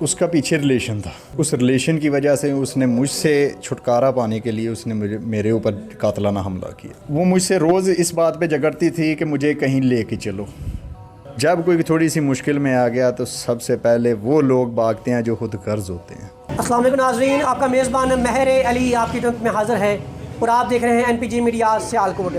उसका पीछे रिलेशन था। उस रिलेशन की वजह से उसने मुझसे छुटकारा पाने के लिए उसने मेरे ऊपर कातलाना हमला किया। वो मुझसे रोज़ इस बात पे झगड़ती थी कि मुझे कहीं लेके चलो। जब कोई थोड़ी सी मुश्किल में आ गया तो सबसे पहले वो लोग भागते हैं जो खुद गर्ज होते हैं। अस्सलाम वालेकुम नाज़रीन, आपका मेज़बान महर अली आपकी खिदमत में हाज़िर है और आप देख रहे हैं NPG मीडिया सियालकोट।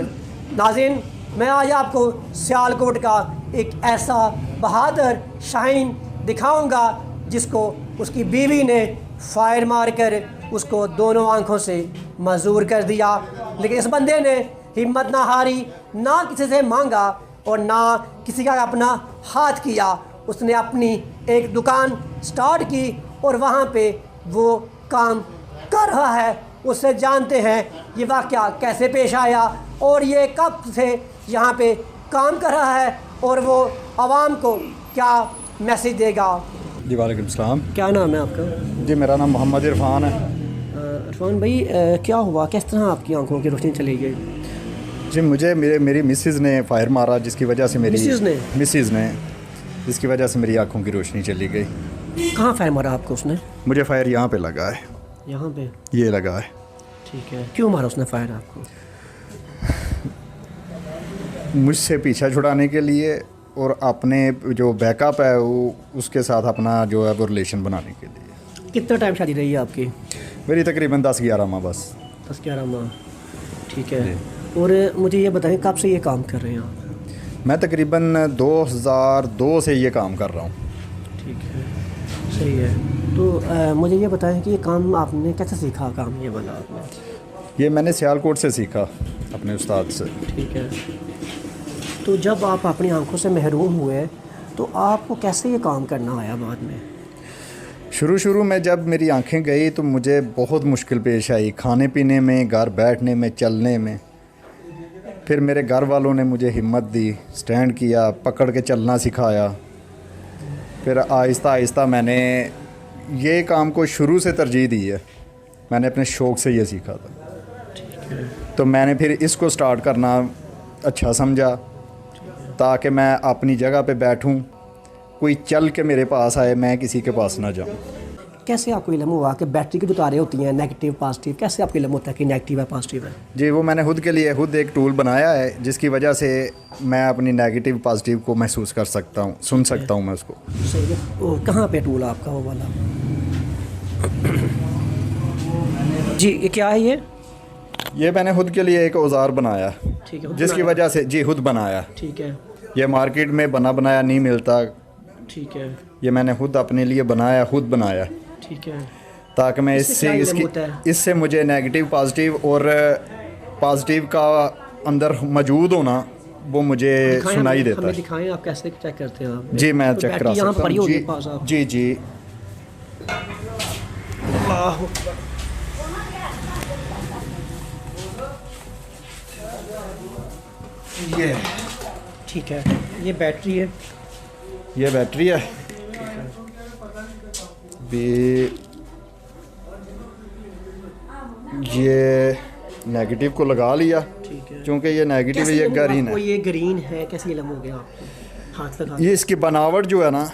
नाज़रीन, मैं आज आपको सियालकोट का एक ऐसा बहादुर शाहीन दिखाऊंगा जिसको उसकी बीवी ने फायर मारकर उसको दोनों आंखों से मजूर कर दिया। लेकिन इस बंदे ने हिम्मत ना हारी, ना किसी से मांगा और ना किसी का अपना हाथ किया। उसने अपनी एक दुकान स्टार्ट की और वहाँ पे वो काम कर रहा है। उससे जानते हैं ये वाक़या कैसे पेश आया और ये कब से यहाँ पे काम कर रहा है और वो आवाम को क्या मैसेज देगा। जी वालेकुम सलाम। क्या नाम है आपका? जी मेरा नाम मोहम्मद इरफान है। इरफान भाई, क्या हुआ, किस तरह आपकी आंखों की रोशनी चली गई? जी मुझे मेरी मिसेज़ ने फायर मारा जिसकी वजह से मिसेज़ ने जिसकी वजह से मेरी आंखों की रोशनी चली गई। कहाँ फायर मारा आपको उसने? मुझे फायर यहाँ पे लगा है। यहाँ पे? ये लगा है। ठीक है, क्यों मारा उसने फायर आपको? मुझसे पीछा छुड़ाने के लिए और अपने जो बैकअप है वो उसके साथ अपना जो है वो रिलेशन बनाने के लिए। कितना टाइम शादी रही है आपकी? मेरी तकरीबन 10-11 माह बस। 10-11 माह, ठीक है। और मुझे ये बताएं कब से ये काम कर रहे हैं आप? मैं तकरीबन 2002 से ये काम कर रहा हूँ। ठीक है, सही है। तो मुझे ये बताएं कि ये काम आपने कैसे सीखा, काम ये वाला आपने? ये मैंने सियालकोट से सीखा अपने उस्ताद से। ठीक है। तो जब आप अपनी आंखों से महरूम हुए तो आपको कैसे ये काम करना आया बाद में? शुरू में जब मेरी आंखें गई तो मुझे बहुत मुश्किल पेश आई, खाने पीने में, घर बैठने में, चलने में। फिर मेरे घर वालों ने मुझे हिम्मत दी, स्टैंड किया, पकड़ के चलना सिखाया। फिर आहिस्ता आहिस्ता मैंने ये काम को शुरू से तरजीह दी है। मैंने अपने शौक़ से ये सीखा था। ठीक है। तो मैंने फिर इसको स्टार्ट करना अच्छा समझा ताकि मैं अपनी जगह पे बैठूं, कोई चल के मेरे पास आए, मैं किसी के पास ना जाऊं। कैसे आपको इल्म हुआ कि बैटरी की जो तारें होती हैं नेगेटिव पॉजिटिव, कैसे आपको इल्म होता है कि नेगेटिव है पॉजिटिव है? जी वो मैंने खुद के लिए खुद एक टूल बनाया है जिसकी वजह से मैं अपनी नेगेटिव पॉजिटिव को महसूस कर सकता हूँ, सुन सकता हूँ मैं उसको। सही है। और कहाँ पे टूल आपका वो वाला? जी ये क्या है ये मैंने खुद के लिए एक औजार बनाया। ठीक है, जिसकी वजह से जी खुद बनाया। ठीक है। ये मार्केट में बना बनाया नहीं मिलता। ठीक है। ये मैंने खुद अपने लिए बनाया, खुद बनाया। ठीक है। ताकि मैं इससे मुझे नेगेटिव पॉजिटिव और पॉजिटिव का अंदर मौजूद होना वो मुझे सुनाई देता है। दिखाएं आप कैसे चेक करते हैं आप? जी मैं चेक करा सकता हूँ। जी ये ठीक है, ये बैटरी है। ये बैटरी है। ये नेगेटिव को लगा लिया। ठीक है। क्योंकि ये नेगेटिव है, ये ग्रीन है। ये ग्रीन है, कैसे इल्म हो गया आपको? हाथ लगा। ये इसकी बनावट जो है ना,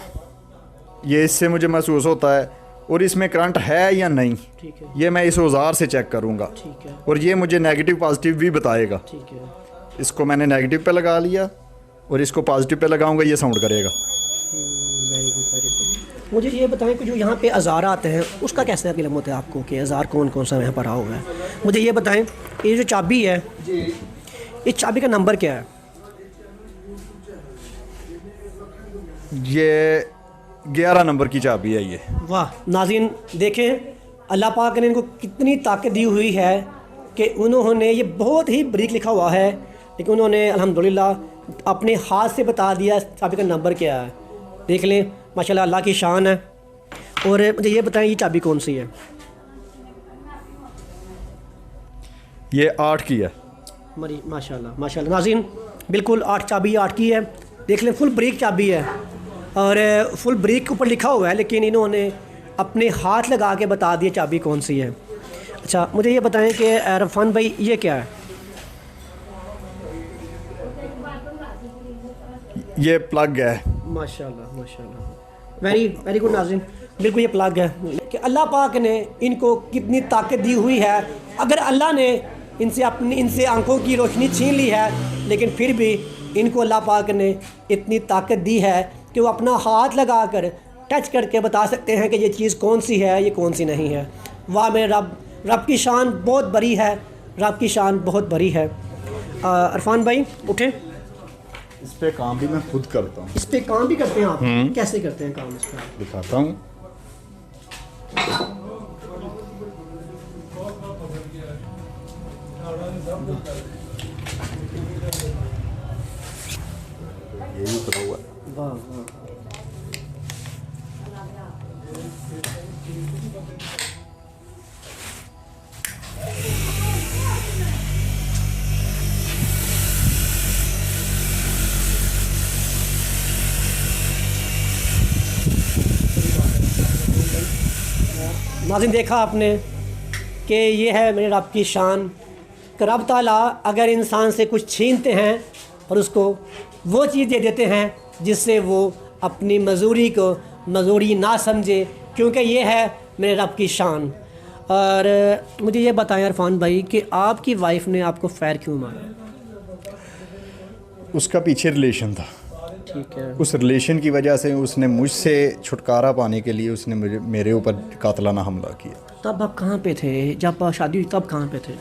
ये इससे मुझे महसूस होता है और इसमें करंट है या नहीं। ठीक है। ये मैं इस औजार से चेक करूँगा। ठीक है। और ये मुझे नेगेटिव पॉजिटिव भी बताएगा। ठीक है। इसको मैंने नेगेटिव पे लगा लिया और इसको पॉजिटिव पे लगाऊंगा, ये साउंड करेगा। Very good, very good. मुझे ये बताएं कि जो यहाँ पे औजार आते हैं उसका कैसे इल्म होता है आपको कि औजार कौन कौन सा यहाँ पर आ हुआ है? मुझे ये बताएं, ये जो चाबी है इस चाबी का नंबर क्या है? ये 11 नंबर की चाबी है ये। वाह नाज़रीन, देखें अल्लाह पाक ने इनको कितनी ताकत दी हुई है कि उन्होंने ये बहुत ही बारीक लिखा हुआ है लेकिन उन्होंने अल्हम्दुलिल्लाह अपने हाथ से बता दिया चाबी का नंबर क्या है। देख लें, माशाल्लाह अल्लाह की शान है। और मुझे ये बताएं ये चाबी कौन सी है? ये 8 की है। मरी माशाल्लाह माशाल्लाह। नाज़रीन बिल्कुल 8 चाबी 8 की है। देख लें, फुल ब्रेक चाबी है और फुल ब्रेक के ऊपर लिखा हुआ है लेकिन इन्होंने अपने हाथ लगा के बता दिया चाबी कौन सी है। अच्छा मुझे ये बताएं कि इरफान भाई ये क्या है? ये प्लग है। माशाल्लाह माशाल्लाह, वेरी वेरी गुड नाज़रीन। बिल्कुल ये प्लग है कि अल्लाह पाक ने इनको कितनी ताकत दी हुई है। अगर अल्लाह ने इनसे आंखों की रोशनी छीन ली है, लेकिन फिर भी इनको अल्लाह पाक ने इतनी ताकत दी है कि वो अपना हाथ लगा कर टच करके बता सकते हैं कि ये चीज़ कौन सी है, ये कौन सी नहीं है। वाह मेरे रब, रब की शान बहुत बड़ी है, रब की शान बहुत बड़ी है। अरफान भाई उठें। इस पे काम भी मैं खुद करता हूँ। इस पे काम भी करते हैं आप? कैसे करते हैं काम इस पर? दिखाता हूँ। यही उतरा हुआ है। वाह वाह। नाज़रीन देखा आपने कि ये है मेरे रब की शान कि रब ताला अगर इंसान से कुछ छीनते हैं और उसको वो चीज़ दे देते हैं जिससे वो अपनी मजदूरी को मजदूरी ना समझे, क्योंकि ये है मेरे रब की शान। और मुझे ये बताएं अरफान भाई कि आपकी वाइफ ने आपको फायर क्यों मारा? उसका पीछे रिलेशन था। ठीक है। उस रिलेशन की वजह से उसने मुझसे छुटकारा पाने के लिए उसने मेरे ऊपर कातलाना हमला किया। तब आप कहाँ पे थे जब शादी हुई? तब कहाँ पे थे?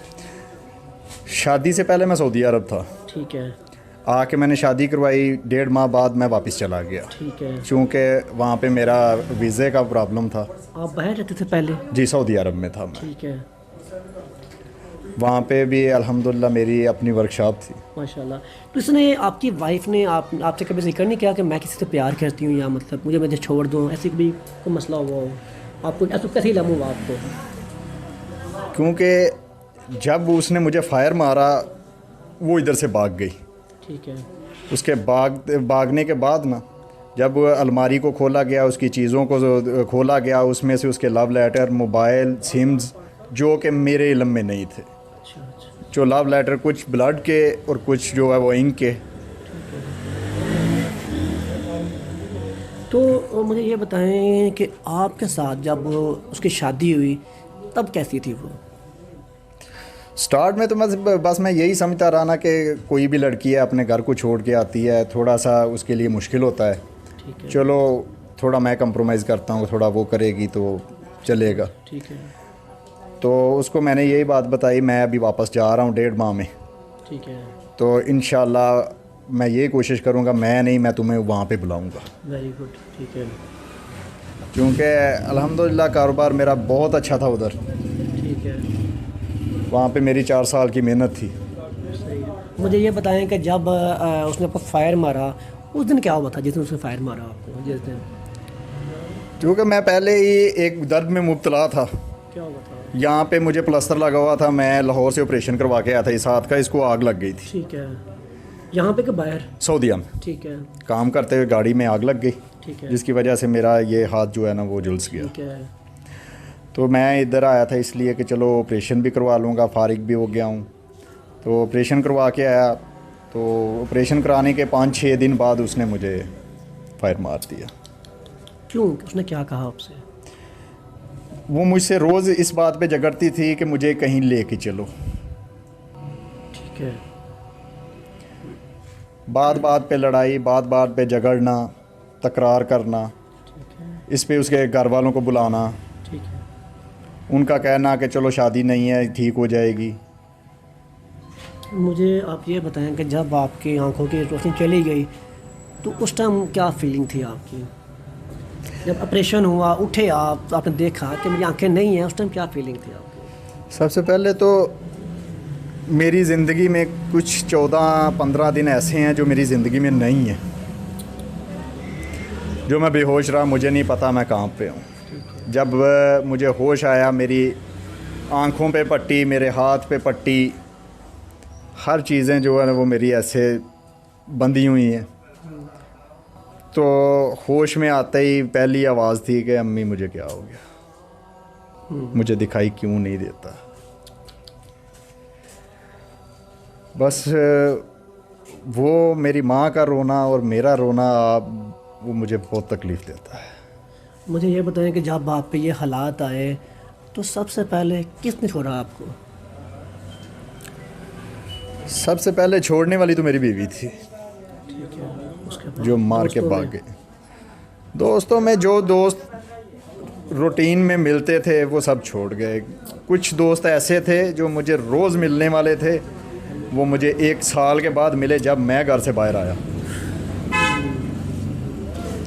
शादी से पहले मैं सऊदी अरब था। ठीक है। आके मैंने शादी करवाई, 1.5 माह बाद मैं वापस चला गया। ठीक है। चूँकि वहाँ पे मेरा वीज़े का प्रॉब्लम था। आप बाहर रहते थे पहले? जी, सऊदी अरब में था मैं। ठीक है। वहाँ पे भी अल्हम्दुलिल्लाह मेरी अपनी वर्कशॉप थी। माशाल्लाह। तो इसने आपकी वाइफ ने आपसे कभी जिक्र नहीं किया कि मैं किसी से प्यार करती हूँ या मतलब मुझे छोड़ दो, ऐसी कभी कोई मसला हुआ हो आपको? ऐसा कैसे लम्हा हुआ आपको? क्योंकि जब उसने मुझे फायर मारा वो इधर से भाग गई। ठीक है। उसके भागने के बाद ना, जब अलमारी को खोला गया, उसकी चीज़ों को खोला गया, उसमें से उसके लव लेटर, मोबाइल, सिम्स जो कि मेरे इल्म में नहीं थे। अच्छा अच्छा। जो लव लेटर कुछ ब्लड के और कुछ जो है वो इंक के। तो मुझे ये बताएं कि आपके साथ जब उसकी शादी हुई तब कैसी थी वो? स्टार्ट में तो बस मैं यही समझता रहा ना कि कोई भी लड़की है अपने घर को छोड़ के आती है, थोड़ा सा उसके लिए मुश्किल होता है। ठीक है। चलो थोड़ा मैं कंप्रोमाइज़ करता हूँ, थोड़ा वो करेगी तो चलेगा। ठीक है। तो उसको मैंने यही बात बताई, मैं अभी वापस जा रहा हूँ 1.5 माह में। ठीक है। तो इंशाल्लाह मैं ये कोशिश करूँगा, मैं तुम्हें वहाँ पे बुलाऊँगा। Very good. ठीक है। क्योंकि अल्हम्दुलिल्लाह कारोबार मेरा बहुत अच्छा था उधर। ठीक है। वहाँ पे मेरी 4 साल की मेहनत थी। सही है। मुझे ये बताएं कि जब उसने आपको फायर मारा उस दिन क्या हुआ था जिस दिन उसने फायर मारा आपको? जिस दिन क्योंकि मैं पहले ही एक दर्द में मुब्तला था। क्या हुआ था? यहाँ पे मुझे प्लास्टर लगा हुआ था, मैं लाहौर से ऑपरेशन करवा के आया था इस हाथ का, इसको आग लग गई थी। ठीक है। यहाँ पे कि बाहर? सऊदीया में ठीक है। काम करते हुए गाड़ी में आग लग गई, ठीक है। जिसकी वजह से मेरा ये हाथ जो है ना वो झुलस गया। ठीक है। तो मैं इधर आया था इसलिए कि चलो ऑपरेशन भी करवा लूँगा, फारिग भी हो गया हूँ। तो ऑपरेशन करवा के आया, तो ऑपरेशन कराने के 5-6 दिन बाद उसने मुझे फायर मार दिया। क्यों? उसने क्या कहा आपसे? वो मुझसे रोज़ इस बात पे झगड़ती थी कि मुझे कहीं लेके चलो। ठीक है। बात बात पे लड़ाई, बात बात पे झगड़ना, तकरार करना, ठीक है। इस पे उसके घर वालों को बुलाना, ठीक है। उनका कहना कि चलो शादी नहीं है, ठीक हो जाएगी। मुझे आप ये बताएं कि जब आपकी आंखों की रोशनी चली गई तो उस टाइम क्या फीलिंग थी आपकी? जब ऑपरेशन हुआ, उठे आपने देखा कि मेरी आंखें नहीं हैं, उस टाइम क्या फीलिंग थी आपकी? सबसे पहले तो मेरी ज़िंदगी में कुछ 14-15 दिन ऐसे हैं जो मेरी ज़िंदगी में नहीं है, जो मैं बेहोश रहा, मुझे नहीं पता मैं कहाँ पे हूँ। जब मुझे होश आया, मेरी आँखों पे पट्टी, मेरे हाथ पे पट्टी, हर चीज़ें जो है ना वो मेरी ऐसे बंधी हुई हैं। तो होश में आते ही पहली आवाज़ थी कि अम्मी मुझे क्या हो गया, मुझे दिखाई क्यों नहीं देता। बस वो मेरी माँ का रोना और मेरा रोना वो मुझे बहुत तकलीफ़ देता है। मुझे ये बताएं कि जब आप पे ये हालात आए तो सबसे पहले किसने छोड़ा आपको? सबसे पहले छोड़ने वाली तो मेरी बीवी थी, ठीक है। उसके बाद जो मार के दोस्तों भाग में? गए। दोस्तों में जो दोस्त रूटीन में मिलते थे वो सब छोड़ गए। कुछ दोस्त ऐसे थे जो मुझे रोज़ मिलने वाले थे, वो मुझे 1 साल के बाद मिले जब मैं घर से बाहर आया।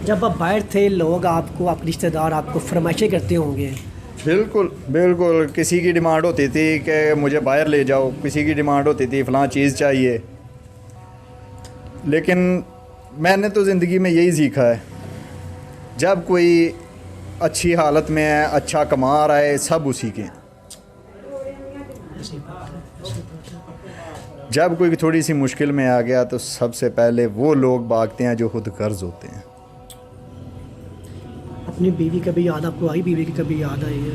जब आप बाहर थे लोग आपको, आपके रिश्तेदार आपको फरमाइशें करते होंगे। बिल्कुल बिल्कुल, किसी की डिमांड होती थी कि मुझे बाहर ले जाओ, किसी की डिमांड होती थी फ़लाँ चीज़ चाहिए। लेकिन मैंने तो ज़िंदगी में यही सीखा है, जब कोई अच्छी हालत में है, अच्छा कमा रहा है, सब उसी के हैं। ऐसी बात है, ऐसी बात है। जब कोई थोड़ी सी मुश्किल में आ गया तो सबसे पहले वो लोग भागते हैं जो खुद कर्ज होते हैं। अपनी बीवी कभी याद आपको आई? बीवी की कभी याद आई है?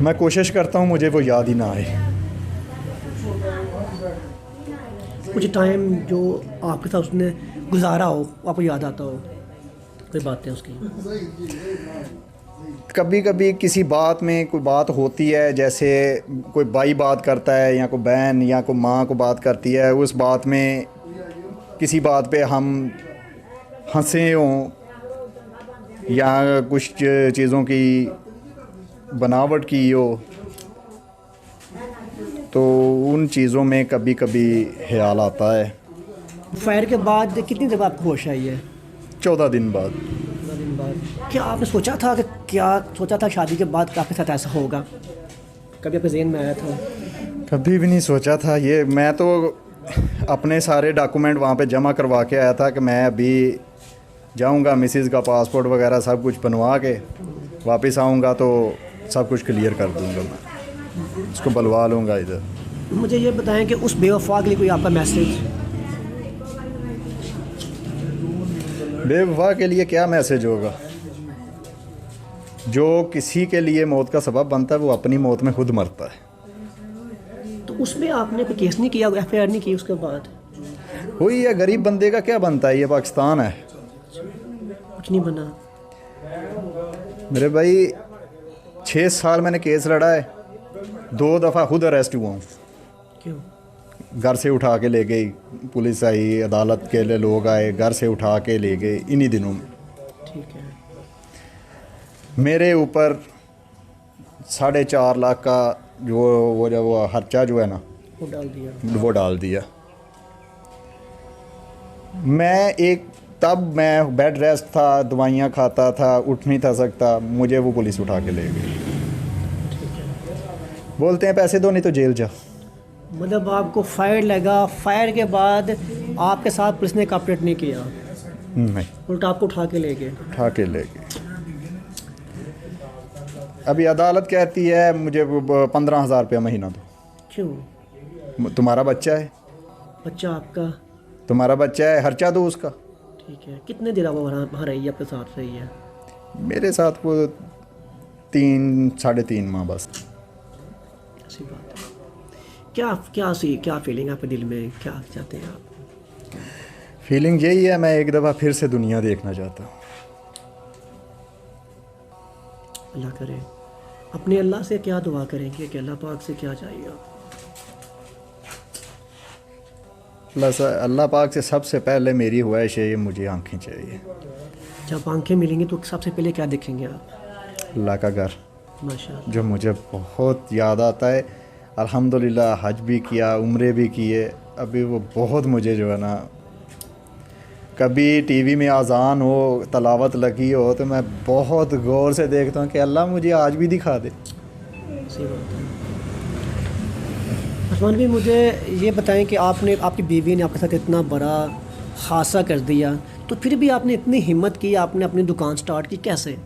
मैं कोशिश करता हूँ मुझे वो याद ही ना आए। कुछ टाइम जो आपके साथ उसने गुजारा हो आपको याद आता हो, कोई बातें उसकी? कभी कभी किसी बात में कोई बात होती है, जैसे कोई भाई बात करता है या कोई बहन या कोई माँ को बात करती है, उस बात में किसी बात पे हम हंसे हों या कुछ चीज़ों की बनावट की हो, तो उन चीज़ों में कभी कभी ख्याल आता है। फायर के बाद कितनी देर आपको होश आई है? 14 दिन बाद। 15 दिन बाद। क्या आपने सोचा था कि क्या सोचा था शादी के बाद आपके साथ ऐसा होगा? कभी आपके ज़हन में आया था? कभी भी नहीं सोचा था ये। मैं तो अपने सारे डॉक्यूमेंट वहाँ पे जमा करवा के आया था कि मैं अभी जाऊँगा, मिसेज़ का पासपोर्ट वगैरह सब कुछ बनवा के वापस आऊँगा तो सब कुछ क्लियर कर दूँगा, मैं उसको बुलवा लूँगा इधर। मुझे ये बताएं कि उस बेवफा के लिए कोई आपका मैसेज? बेवफा के लिए क्या मैसेज होगा? जो किसी के लिए मौत का सबब बनता है वो अपनी मौत में खुद मरता है। तो उसमें आपने कोई केस नहीं किया, FIR नहीं की उसके बाद? वही है, गरीब बंदे का क्या बनता है, ये पाकिस्तान है। कुछ नहीं बना? मेरे भाई 6 साल मैंने केस लड़ा है, 2 दफ़ा खुद अरेस्ट हुआ हूँ। क्यों? घर से उठा के ले गई पुलिस, आई अदालत के लिए लोग आए, घर से उठा के ले गए इन्हीं दिनों में। ठीक है। मेरे ऊपर 4.5 लाख का वो खर्चा जो है ना वो डाल दिया? वो डाल दिया। तब मैं बेड रेस्ट था, दवाइयाँ खाता था, उठ नहीं था सकता, मुझे वो पुलिस उठा के ले गई। बोलते हैं पैसे दो नहीं तो जेल जा। मतलब आपको फायर लगा, फायर के बाद आपके साथ पुलिस ने कॉपरेट नहीं किया? नहीं, उल्टा आपको उठा के ले गए? उठा के ले गए। अभी अदालत कहती है मुझे 15,000 रुपया महीना दो। क्यों? तुम्हारा बच्चा है, बच्चा आपका? तुम्हारा बच्चा है, खर्चा दो उसका। ठीक है। कितने दिन वो वहाँ रही है, आपके साथ रही है? मेरे साथ वो 3-3.5 माह बस। ऐसी बात है। क्या फीलिंग आपके दिल में, क्या चाहते हैं आप? फीलिंग यही है, मैं एक दफ़ा फिर से दुनिया देखना चाहता हूँ। अल्लाह करे। अपने अल्लाह से क्या दुआ करेंगे कि अल्लाह पाक से क्या चाहिए आप? अल्लाह पाक से सबसे पहले मेरी ख्वाहिश है, मुझे आंखें चाहिए। जब आंखें मिलेंगी तो सबसे पहले क्या देखेंगे आप? अल्लाह का घर, माशाअल्लाह। जो मुझे बहुत याद आता है। अल्हम्दुलिल्लाह हज भी किया, उम्रे भी किए। अभी वो बहुत मुझे जो है ना, कभी टीवी में अज़ान हो, तलावत लगी हो तो मैं बहुत गौर से देखता हूँ कि अल्लाह मुझे आज भी दिखा दे। सही बात है। उस्मान भी मुझे ये बताएं कि आपकी बीवी ने आपके साथ इतना बड़ा हादसा कर दिया, तो फिर भी आपने इतनी हिम्मत की, आपने अपनी दुकान स्टार्ट की, कैसे?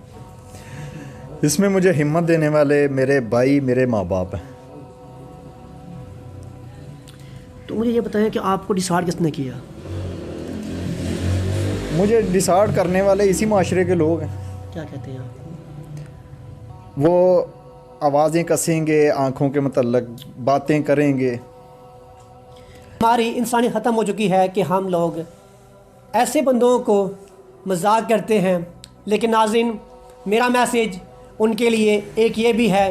इसमें मुझे हिम्मत देने वाले मेरे भाई, मेरे माँ बाप हैं। तो मुझे ये बताएं कि आपको डिसाइड किसने किया? मुझे डिसाइड करने वाले इसी माशरे के लोग हैं। क्या कहते हैं आप? वो आवाज़ें कसेंगे, आँखों के मतलब बातें करेंगे। हमारी इंसानी ख़त्म हो चुकी है कि हम लोग ऐसे बंदों को मजाक करते हैं, लेकिन नाज़रीन, मेरा मैसेज उनके लिए एक ये भी है,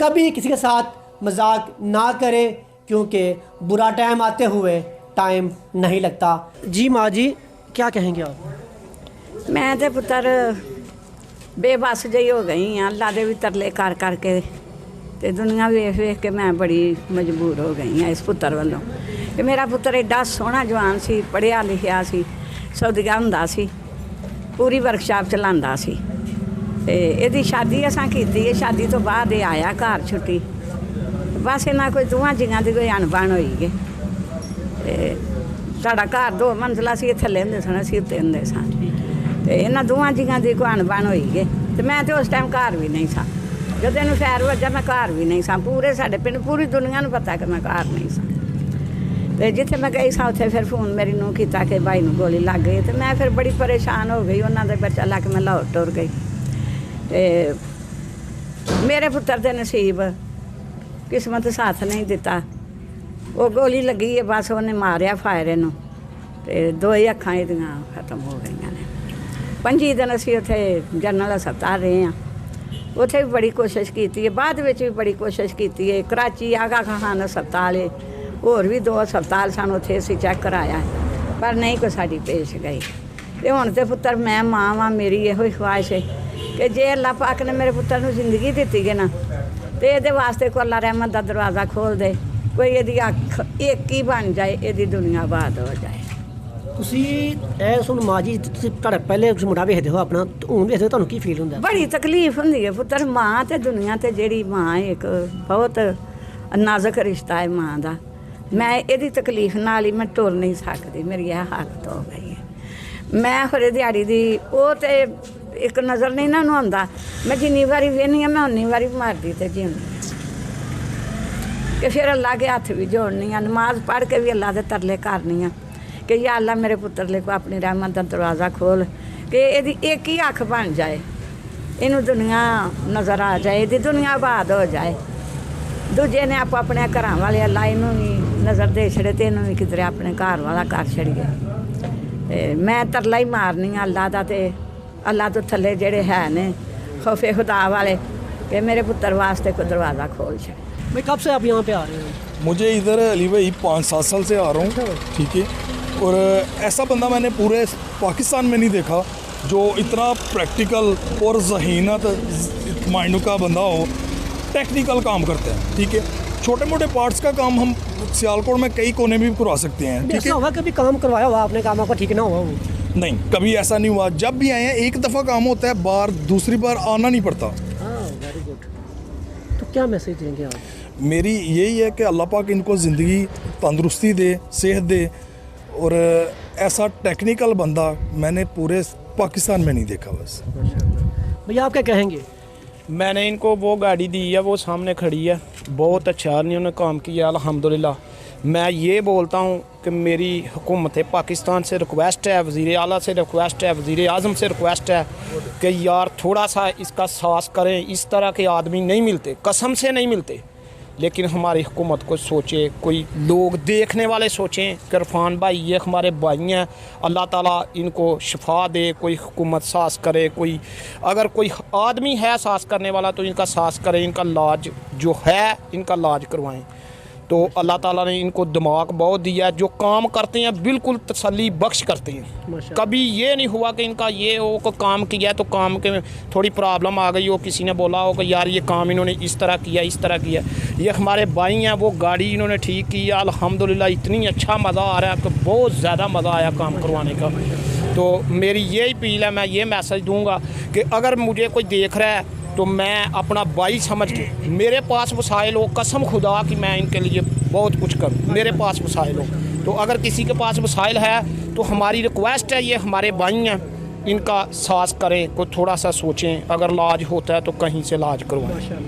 कभी किसी के साथ मजाक ना करें, क्योंकि बुरा टाइम आते हुए टाइम नहीं लगता। जी माँ जी, क्या कहेंगे आप? मैं तो पुत्र बेबस जी हो गई हाँ, अल्लाह दे भी तरले कर करके ते दुनिया वेख वेख के मैं बड़ी मजबूर हो गई हाँ इस पुत्र वालों कि मेरा पुत्र एडा सोहना जवान सी, पढ़िया लिखिया सी, सौदिया हुंदा सी, पूरी वर्कशॉप चलांदा सी ते इहदी शादी असां कीती है। शादी तो बाद ये आया घर छुट्टी, बस इन्ना कोई दोवां जियां दी कोई अनबन होई गई ते साडा घर 2 मंजिला सी, थल्ले हुंदे सन, असीं उत्ते हुंदे सन ते इन्हां दोवां जियां दी कोई अनबन होई गई ते मैं तो उस टाइम घर भी नहीं सा। जदों इहनूं खैर वज्जा मैं घर भी नहीं सा, पूरे साडे पिंड पूरी दुनिया नूं पता कि मैं घर नहीं सा। ते जिथे मैं गई सा उत्थे फिर फोन मेरी नूं कीता कि भाई नूं गोली लग गई ते मैं फिर बड़ी परेशान हो गई। उन्हां दे बच्चा लग मैं लाहौर टुर गई ते मेरे पुत्र दे नसीब किस्मत साथ नहीं दिता। वो गोली लगी है, बस उन्हें मारिया फायर इनू ते 2 ही अखां इहदियां खत्म हो गई ने। 25 दिन असीं उत्थे जनरल हस्पताल रहे हैं, उत्थे भी बड़ी कोशिश की है, बाद में भी बड़ी कोशिश की है। कराची आगा खान हस्पताल है, होर भी 2 हस्पताल सन, उत्थे असीं चैक कराया पर नहीं कोई साडी पेश गई। ते हुण ते पुत्तर मैं मां वां, मेरी इहो ख्वाहिश है कि जे अल्लाह पाक ने मेरे पुत्तर नूं जिंदगी दित्ती है ना ते इहदे वास्ते कोई अल्लाह रहमत दा दरवाज़ा खोल दे, कोई इहदी अख एक ही बन जाए, इहदी दुनिया आबाद हो जाए। ਤੁਸੀਂ ਇਹ ਸੁਣ ਮਾਂ ਜੀ, ਤੁਸੀਂ ਤੁਹਾਡਾ ਪਹਿਲੇ ਮੁੰਡਾ ਵੇਖਦੇ ਹੋ ਆਪਣਾ, ਹੁਣ ਵੇਖਦੇ ਹੋ, ਤੁਹਾਨੂੰ ਕੀ ਫੀਲ ਹੁੰਦਾ? बड़ी तकलीफ हुंदी है पुत्तर, मां ते दुनिया ते जेहड़ी मां एक बहुत नाजुक रिश्ता है मां दा। मैं इहदी तकलीफ नाल ही मैं टुर नहीं सकदी, मेरी यह हालत हो गई है। मैं खरे दिहाड़ी दी वो ते एक नज़र नहीं ना आंदा, मैं जिन्नी बारी वेहनी मैं उन्नी बारी मरदी ते जींदी कि फिर अल्लाह के हत्थ भी जोड़नी, नमाज पढ़ के भी अल्लाह दे तरले करनी कि या अल्लाह मेरे पुत्र ले को अपनी रहमत का दरवाज़ा खोल कि यदि एक ही अख बन जाए, इनू दुनिया नज़र आ जाए, यदि दुनिया आबाद हो जाए। दूजे ने आप अपने घर वाले अल्लाह इनू भी नज़र दे छड़े तो इनू भी किधरे अपने घर वाला कर छड़िए। मैं तरला ही मारनी अल्लाह का, तो अल्लाह तो थले जेड़े है ने खौफे खुदा वाले कि मेरे पुत्र वास्ते कोई दरवाज़ा खोल छड़े। भाई कब से आप यहाँ पे आ रहे हो? मुझे इधर अली भाई 5-7 साल से आ रहा हूँ, ठीक है। और ऐसा बंदा मैंने पूरे पाकिस्तान में नहीं देखा जो इतना प्रैक्टिकल और ज़हीनत माइंड का बंदा हो, टेक्निकल काम करता है, ठीक है। छोटे मोटे पार्ट्स का काम हम सियालकोट में कई कोने में भी करवा सकते हैं, ठीक है। हुआ कभी काम करवाया हुआ आपने, काम आपका ठीक ना हुआ वो? नहीं, कभी ऐसा नहीं हुआ। जब भी आए हैं एक दफ़ा काम होता है, बार दूसरी बार आना नहीं पड़ता। हाँ, वेरी गुड। तो क्या मैसेज देंगे आप? मेरी यही है कि अल्लाह पाक इनको ज़िंदगी तंदुरुस्ती दे, सेहत दे, और ऐसा टेक्निकल बंदा मैंने पूरे पाकिस्तान में नहीं देखा बस। भैया आप क्या कहेंगे? मैंने इनको वो गाड़ी दी है, वो सामने खड़ी है, बहुत अच्छा इन्होंने काम किया अल्हम्दुलिल्लाह। मैं ये बोलता हूँ कि मेरी हुकूमत पाकिस्तान से रिक्वेस्ट है, वज़ीर आला से रिक्वेस्ट है, वज़ीर आज़म से रिक्वेस्ट है कि यार थोड़ा सा इसका साहस करें। इस तरह के आदमी नहीं मिलते, कसम से नहीं मिलते, लेकिन हमारी हुकूमत को सोचे, कोई लोग देखने वाले सोचें कि इरफान भाई ये हमारे भाई हैं, अल्लाह ताला इनको शिफा दे, कोई हुकूमत सास करे, कोई अगर कोई आदमी है सास करने वाला तो इनका सास करे, इनका इलाज जो है इनका इलाज करवाएं। तो अल्लाह ताला ने इनको दिमाग बहुत दिया है, जो काम करते हैं बिल्कुल तसल्ली बख्श करते हैं। कभी ये नहीं हुआ कि इनका ये हो को काम किया है तो काम के थोड़ी प्रॉब्लम आ गई हो, किसी ने बोला हो कि यार ये काम इन्होंने इस तरह किया, इस तरह किया। ये हमारे भाई हैं, वो गाड़ी इन्होंने ठीक की है अल्हम्दुलिल्लाह, इतनी अच्छा मज़ा आ रहा है कि बहुत ज़्यादा मज़ा आया काम करवाने का। तो मेरी ये अपील है, मैं ये मैसेज दूँगा कि अगर मुझे कोई देख रहा है तो मैं अपना भाई समझ के, मेरे पास वसाइल हो, कसम खुदा कि मैं इनके लिए बहुत कुछ करूँ, मेरे पास वसाइल हो। तो अगर किसी के पास वसाइल है तो हमारी रिक्वेस्ट है, ये हमारे भाई हैं, इनका सास करें, कोई थोड़ा सा सोचें, अगर इलाज होता है तो कहीं से इलाज करवाएं।